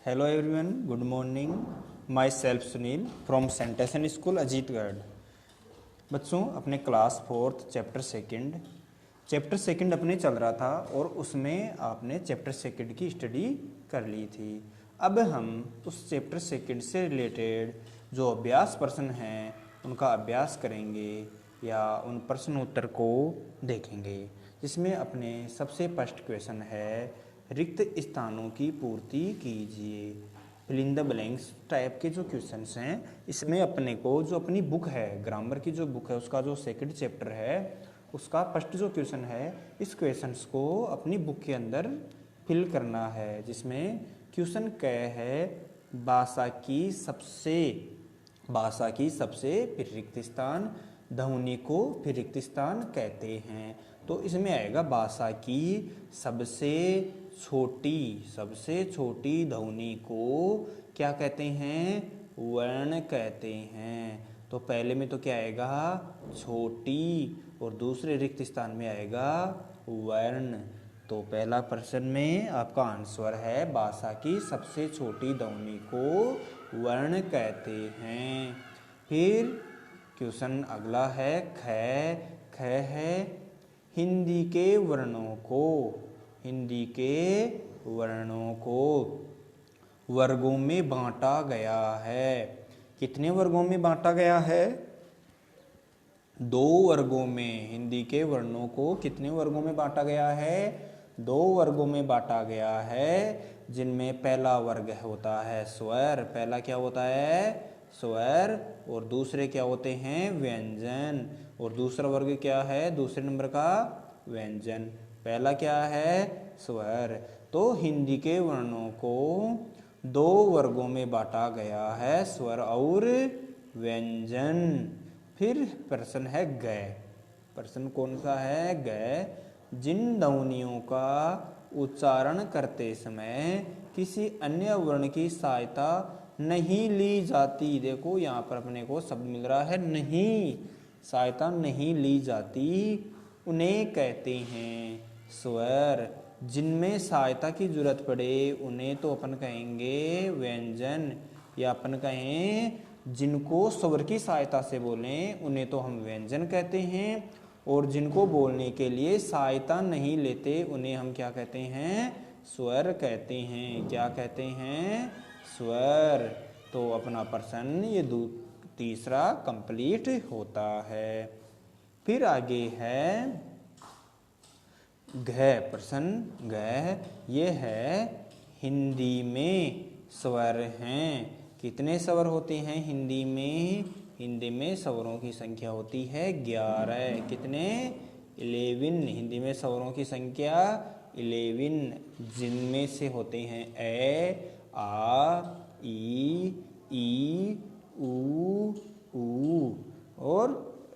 Hello everyone, good morning. Myself Sunil from Sentencing School Ajitgarh. बच्चों अपने class fourth chapter second अपने चल रहा था और उसमें आपने चैप्टर सेकंड की स्टडी कर ली थी। अब हम उस चैप्टर सेकंड से रिलेटेड जो अभ्यास प्रश्न हैं उनका अभ्यास करेंगे या उन प्रश्न उत्तर को देखेंगे, जिसमें अपने सबसे फर्स्ट क्वेश्चन है रिक्त स्थानों की पूर्ति कीजिए। Fill in the blanks type के जो क्वेश्चंस हैं, इसमें अपने को जो अपनी बुक है, ग्रामर की जो बुक है, उसका जो सेकंड चैप्टर है उसका फर्स्ट जो क्वेश्चन है, इस क्वेश्चंस को अपनी बुक के अंदर फिल करना है। जिसमें क्वेश्चन क्या है, भाषा की सबसे फिर रिक्त स्थान, ध्वनि को फिर रिक्त स्थान कहते हैं। तो इसमें आएगा भाषा की सबसे छोटी ध्वनि को क्या कहते हैं, वर्ण कहते हैं। तो पहले में तो क्या आएगा, छोटी, और दूसरे रिक्त स्थान में आएगा वर्ण। तो पहला प्रश्न में आपका आंसर है भाषा की सबसे छोटी ध्वनि को वर्ण कहते हैं। फिर क्वेश्चन अगला है ख है हिंदी के वर्णों को वर्गों में बांटा गया है। कितने वर्गों में बांटा गया है? 2 वर्गों में। हिंदी के वर्णों को कितने वर्गों में बांटा गया है? 2 वर्गों में बांटा गया है, जिनमें पहला वर्ग होता है स्वर। पहला क्या होता है? स्वर। और दूसरे क्या होते हैं? व्यंजन। और दूसरा वर्ग क्या है दूसरे नंबर का? व्यंजन। पहला क्या है? स्वर। तो हिंदी के वर्णों को 2 वर्गों में बांटा गया है, स्वर और व्यंजन। फिर प्रश्न है ग। प्रश्न कौन सा है? ग। जिन ध्वनियों का उच्चारण करते समय किसी अन्य वर्ण की सहायता नहीं ली जाती। देखो यहाँ पर अपने को शब्द मिल रहा है नहीं, सहायता नहीं ली जाती, उन्हें कहते हैं स्वर। जिनमें सहायता की जरूरत पड़े उन्हें तो अपन कहेंगे व्यंजन, या अपन कहें जिनको स्वर की सहायता से बोलें उन्हें तो हम व्यंजन कहते हैं, और जिनको बोलने के लिए सहायता नहीं लेते उन्हें हम क्या कहते हैं? स्वर कहते हैं। क्या कहते हैं? स्वर। तो अपना प्रश्न ये तीसरा कंप्लीट होता है। फिर आगे है घ। प्रश्न घ ये है हिंदी में स्वर हैं। कितने स्वर होते हैं हिंदी में? हिंदी में स्वरों की संख्या होती है 11। कितने? 11। हिंदी में स्वरों की संख्या 11, जिनमें से होते हैं ए, आ, ई, ऊ, और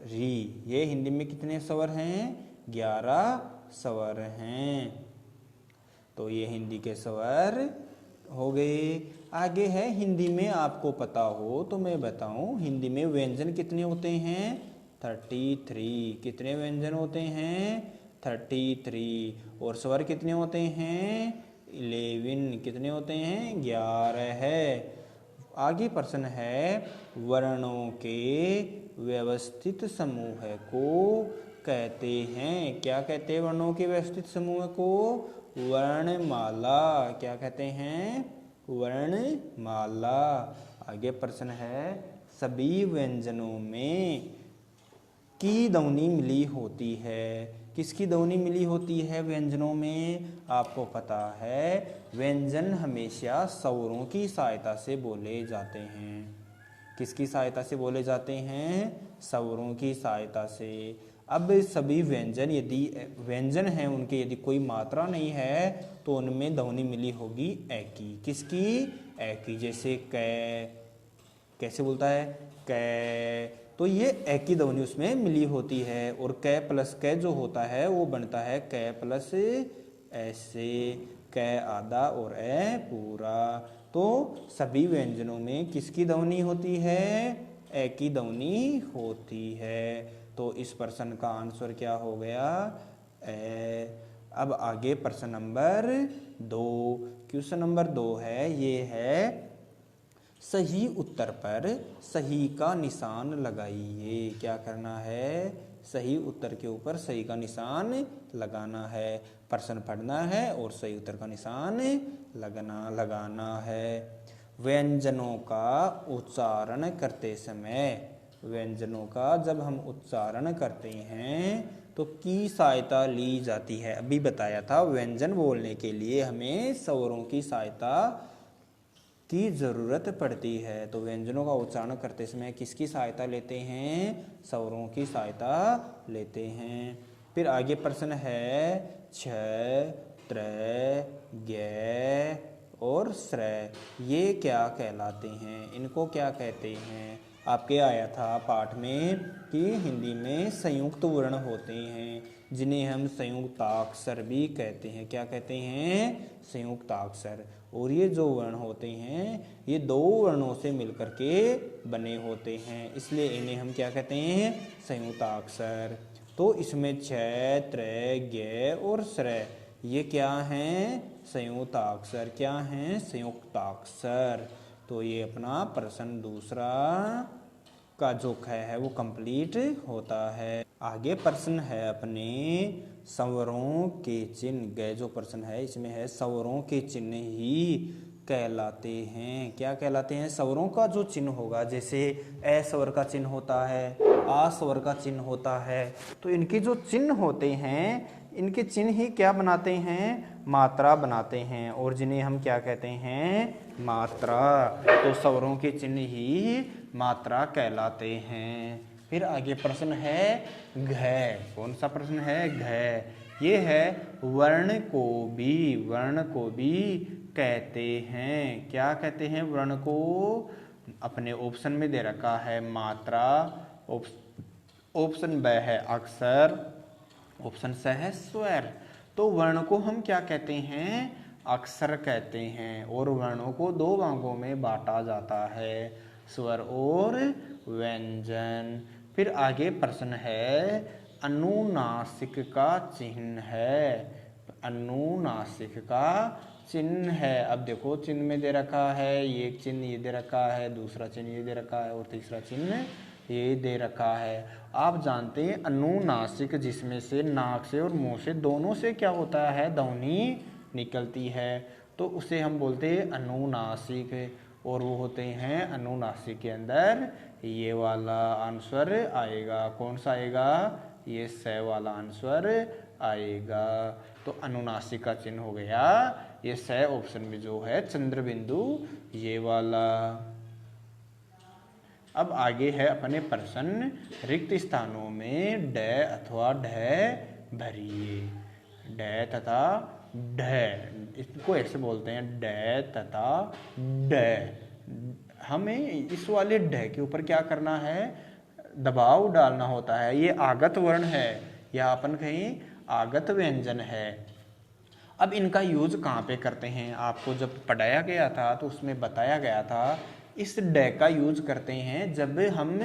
री। ये हिंदी में कितने स्वर हैं? 11 स्वर हैं। तो ये हिंदी के स्वर हो गए। आगे है हिंदी में आपको पता हो तो मैं बताऊं, हिंदी में व्यंजन कितने होते हैं? 33। कितने व्यंजन होते हैं? 33। और स्वर कितने होते हैं? 11। कितने होते हैं? 11 है। आगे प्रश्न है वर्णों के व्यवस्थित समूह को कहते हैं। क्या कहते हैं वर्णों के व्यवस्थित समूह को? वर्णमाला। क्या कहते हैं? वर्णमाला। आगे प्रश्न है सभी व्यंजनों में की ध्वनि मिली होती है। किसकी ध्वनि मिली होती है व्यंजनों में? आपको पता है व्यंजन हमेशा स्वरों की सहायता से बोले जाते हैं। किसकी सहायता से बोले जाते हैं? स्वरों की सहायता से। अब सभी व्यंजन, यदि व्यंजन हैं उनके यदि कोई मात्रा नहीं है तो उनमें ध्वनि मिली होगी ए की। किसकी? ए की। जैसे कै, कैसे बोलता है? कै। तो ये ए की ध्वनि उसमें मिली होती है, और कै प्लस कै जो होता है वो बनता है कै प्लस ऐसे, कै आधा और ए पूरा। तो सभी व्यंजनों में किसकी ध्वनि होती है? ए की ध्वनि होती है। तो इस प्रश्न का आंसर क्या हो गया? ए। अब आगे प्रश्न नंबर 2। क्वेश्चन नंबर 2 है, ये है सही उत्तर पर सही का निशान लगाइए। क्या करना है? सही उत्तर के ऊपर सही का निशान लगाना है। प्रश्न पढ़ना है और सही उत्तर का निशान लगाना है। व्यंजनों का उच्चारण करते समय, व्यंजनों का जब हम उच्चारण करते हैं तो की सहायता ली जाती है। अभी बताया था व्यंजन बोलने के लिए हमें स्वरों की सहायता की जरूरत पड़ती है। तो व्यंजनों का उच्चारण करते समय किसकी सहायता लेते हैं? स्वरों की सहायता लेते हैं। फिर आगे प्रश्न है छ, त्र, ग और श्र, ये क्या कहलाते हैं? इनको क्या कहते हैं? आपके आया था पाठ में कि हिंदी में संयुक्त वर्ण होते हैं जिन्हें हम संयुक्ताक्षर भी कहते हैं। क्या कहते हैं? संयुक्ताक्षर। और ये जो वर्ण होते हैं ये दो वर्णों से मिलकर के बने होते हैं, इसलिए इन्हें हम क्या कहते हैं? संयुक्ताक्षर। तो इसमें छ, त्र, ग और श्र ये क्या हैं? संयुक्ताक्षर। क्या हैं? संयुक्ताक्षर। तो ये अपना प्रश्न दूसरा का जो है वो कंप्लीट होता है। आगे प्रश्न है अपने स्वरों के चिन्ह। गए जो प्रश्न है इसमें है स्वरों के चिन्ह ही कहलाते हैं। क्या कहलाते हैं? स्वरों का जो चिन्ह होगा, जैसे ए स्वर का चिन्ह होता है, आ स्वर का चिन्ह होता है, तो इनके जो चिन्ह होते हैं इनके चिन्ह ही क्या बनाते हैं? मात्रा बनाते हैं, और जिन्हें हम क्या कहते हैं? मात्रा। तो स्वरों के चिन्ह ही मात्रा कहलाते हैं। फिर आगे प्रश्न है घ। कौन सा प्रश्न है? घ। ये है वर्ण को भी कहते हैं। क्या कहते हैं? वर्ण को अपने ऑप्शन में दे रखा है मात्रा, ऑप्शन ब है अक्षर, ऑप्शन स है स्वर। तो वर्ण को हम क्या कहते हैं? अक्षर कहते हैं। और वर्णों को दो भागों में बांटा जाता है, स्वर और व्यंजन। फिर आगे प्रश्न है अनुनासिक का चिन्ह है। अनुनासिक का चिन्ह है। अब देखो चिन्ह में दे रखा है, एक चिन्ह ये दे रखा है, दूसरा चिन्ह ये दे रखा है और तीसरा चिन्ह ये दे रखा है। आप जानते हैं अनुनासिक जिसमें से नाक से और मुंह से दोनों से क्या होता है? ध्वनि निकलती है, तो उसे हम बोलते हैं अनुनासिक। और वो होते हैं अनुनासिक के अंदर ये वाला आंसर आएगा। कौन सा आएगा? ये स वाला आंसर आएगा। तो अनुनासिक का चिन्ह हो गया ये स ऑप्शन में जो है चंद्र बिंदु ये वाला। अब आगे है अपने प्रश्न रिक्त स्थानों में ड अथवा ढ भरिए। ड तथा ढ, इसको ऐसे बोलते हैं ड तथा ड। हमें इस वाले ढ के ऊपर क्या करना है? दबाव डालना होता है। ये आगत वर्ण है या अपन कहीं आगत व्यंजन है। अब इनका यूज कहाँ पे करते हैं? आपको जब पढ़ाया गया था तो उसमें बताया गया था इस ड का यूज करते हैं जब हम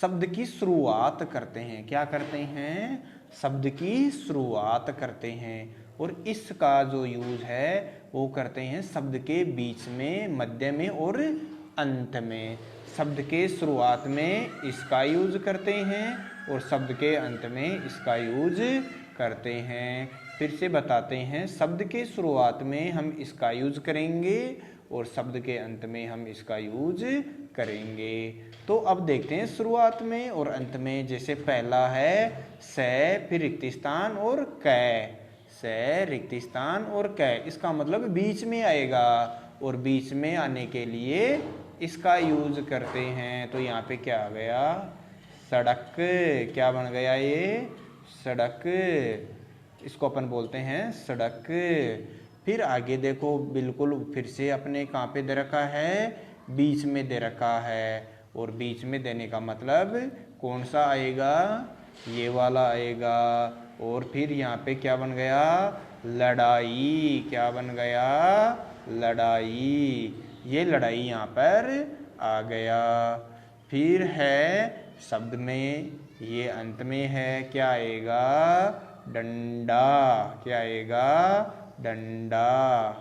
शब्द की शुरुआत करते हैं। क्या करते हैं? शब्द की शुरुआत करते हैं। और इसका जो यूज है वो करते हैं शब्द के बीच में, मध्य में और अंत में। शब्द के शुरुआत में इसका यूज करते हैं और शब्द के अंत में इसका यूज करते हैं। फिर से बताते हैं, शब्द के शुरुआत में हम इसका यूज करेंगे और शब्द के अंत में हम इसका यूज करेंगे। तो अब देखते हैं शुरुआत में और अंत में। जैसे पहला है स, फिर रिक्त स्थान और क। स, रिक्त स्थान और क, इसका मतलब बीच में आएगा और बीच में आने के लिए इसका यूज करते हैं। तो यहाँ पे क्या आ गया? सड़क। क्या बन गया ये? सड़क। इसको अपन बोलते हैं सड़क। फिर आगे देखो बिल्कुल फिर से अपने कहाँ पे दे रखा है? बीच में दे रखा है। और बीच में देने का मतलब कौन सा आएगा? ये वाला आएगा। और फिर यहाँ पे क्या बन गया? लड़ाई। क्या बन गया? लड़ाई। ये लड़ाई यहाँ पर आ गया। फिर है शब्द में, ये अंत में है, क्या आएगा? डंडा, क्या आएगा? डंडा।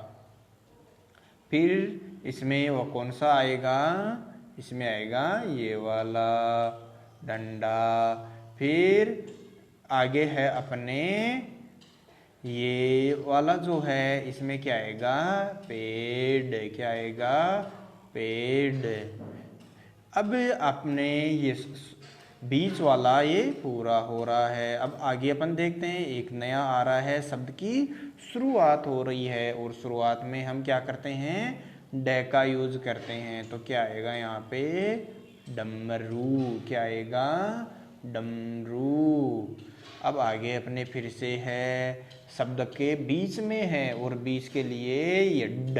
फिर इसमें वो कौन सा आएगा? इसमें आएगा ये वाला डंडा। फिर आगे है अपने ये वाला जो है, इसमें क्या आएगा? पेड़, क्या आएगा? पेड़। अब आपने ये बीच वाला ये पूरा हो रहा है। अब आगे अपन देखते हैं, एक नया आ रहा है, शब्द की शुरुआत हो रही है और शुरुआत में हम क्या करते हैं? डे का यूज करते हैं। तो क्या आएगा यहाँ पे? डमरू, क्या आएगा? डमरू। अब आगे अपने फिर से है, शब्द के बीच में है और बीच के लिए ये ड,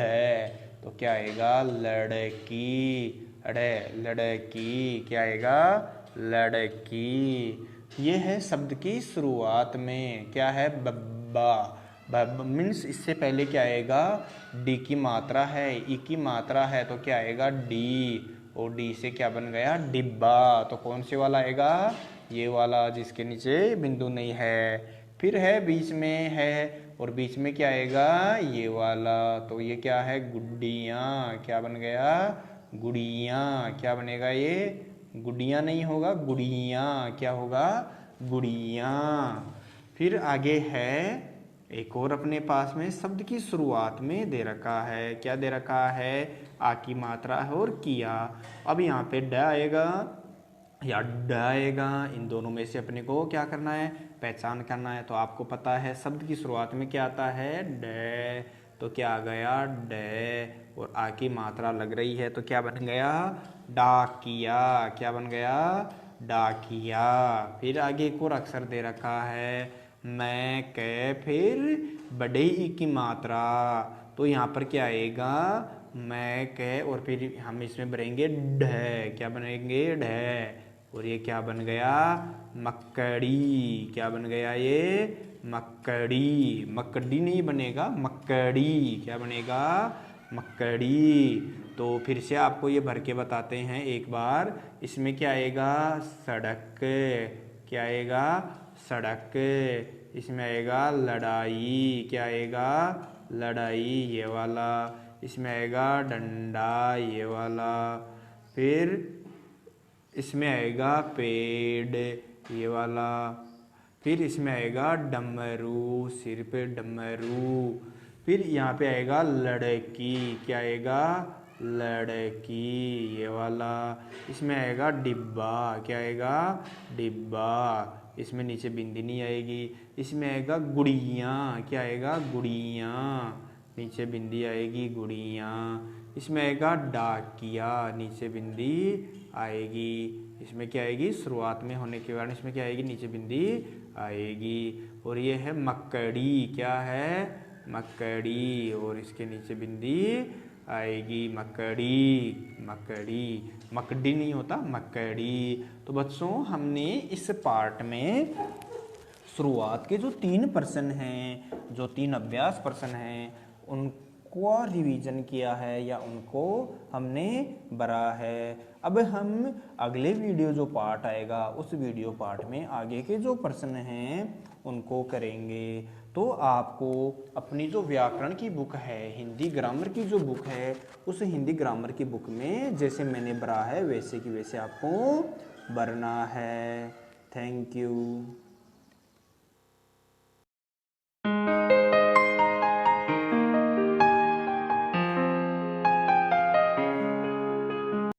तो क्या आएगा? लड़की, लड़की, क्या आएगा? लड़की। ये है शब्द की शुरुआत में, क्या है? बब्बा। मीन्स इससे पहले क्या आएगा? डी की मात्रा है, ई की मात्रा है, तो क्या आएगा? डी। और डी से क्या बन गया? डिब्बा। तो कौन से वाला आएगा? ये वाला, जिसके नीचे बिंदु नहीं है। फिर है बीच में है और बीच में क्या आएगा? ये वाला। तो ये क्या है? गुड्डियाँ, क्या बन गया? गुड़ियाँ। क्या बनेगा ये? गुड़ियाँ नहीं होगा, गुड़ियाँ। क्या होगा? गुड़ियाँ। फिर आगे है एक और अपने पास में शब्द की शुरुआत में दे रखा है, क्या दे रखा है? आ की मात्रा है और किया। अब यहाँ पे ड आएगा या ड आएगा, इन दोनों में से अपने को क्या करना है? पहचान करना है। तो आपको पता है शब्द की शुरुआत में क्या आता है? ड। तो क्या आ गया? ड। और आ की मात्रा लग रही है, तो क्या बन गया? डाकिया। क्या बन गया? डाकिया। फिर आगे एक और अक्षर दे रखा है, मैं कै, फिर बड़े ई की मात्रा। तो यहाँ पर क्या आएगा? मैं कै और फिर हम इसमें भरेंगे ढ, क्या बनेंगे? ढ। और ये क्या बन गया? मक्कड़ी। क्या बन गया ये? मक्कड़ी। मक्कड़ी नहीं बनेगा, मक्कड़ी। क्या बनेगा? मक्कड़ी। तो फिर से आपको ये भर के बताते हैं एक बार। इसमें क्या आएगा? सड़क। क्या आएगा? सड़क। इसमें आएगा लड़ाई। क्या आएगा? लड़ाई, ये वाला। इसमें आएगा डंडा, ये वाला। फिर इसमें आएगा पेड़, ये वाला। फिर इसमें आएगा डमरू, सिर पे डमरू। फिर यहाँ पे आएगा लड़की। क्या आएगा? लड़की, ये वाला। इसमें आएगा डिब्बा। क्या आएगा? डिब्बा। इसमें नीचे बिंदी नहीं आएगी। इसमें आएगा गुड़ियाँ। क्या आएगा? गुड़ियाँ। नीचे बिंदी आएगी, गुड़ियाँ। इसमें आएगा डाकिया, नीचे बिंदी आएगी। इसमें क्या आएगी? शुरुआत में होने के कारण इसमें क्या आएगी? नीचे बिंदी आएगी। और ये है मक्कड़ी। क्या है? मक्कड़ी। और इसके नीचे बिंदी आएगी, मक्कड़ी। मक्कड़ी, मकड़ी नहीं होता, मक्कड़ी। तो बच्चों, हमने इस पार्ट में शुरुआत के जो 3 प्रश्न हैं, जो 3 अभ्यास प्रश्न हैं, उनको रिवीजन किया है या उनको हमने भरा है। अब हम अगले वीडियो जो पार्ट आएगा, उस वीडियो पार्ट में आगे के जो प्रश्न हैं उनको करेंगे। तो आपको अपनी जो व्याकरण की बुक है, हिंदी ग्रामर की जो बुक है, उस हिंदी ग्रामर की बुक में जैसे मैंने भरा है वैसे की वैसे आपको भरना है। Thank you.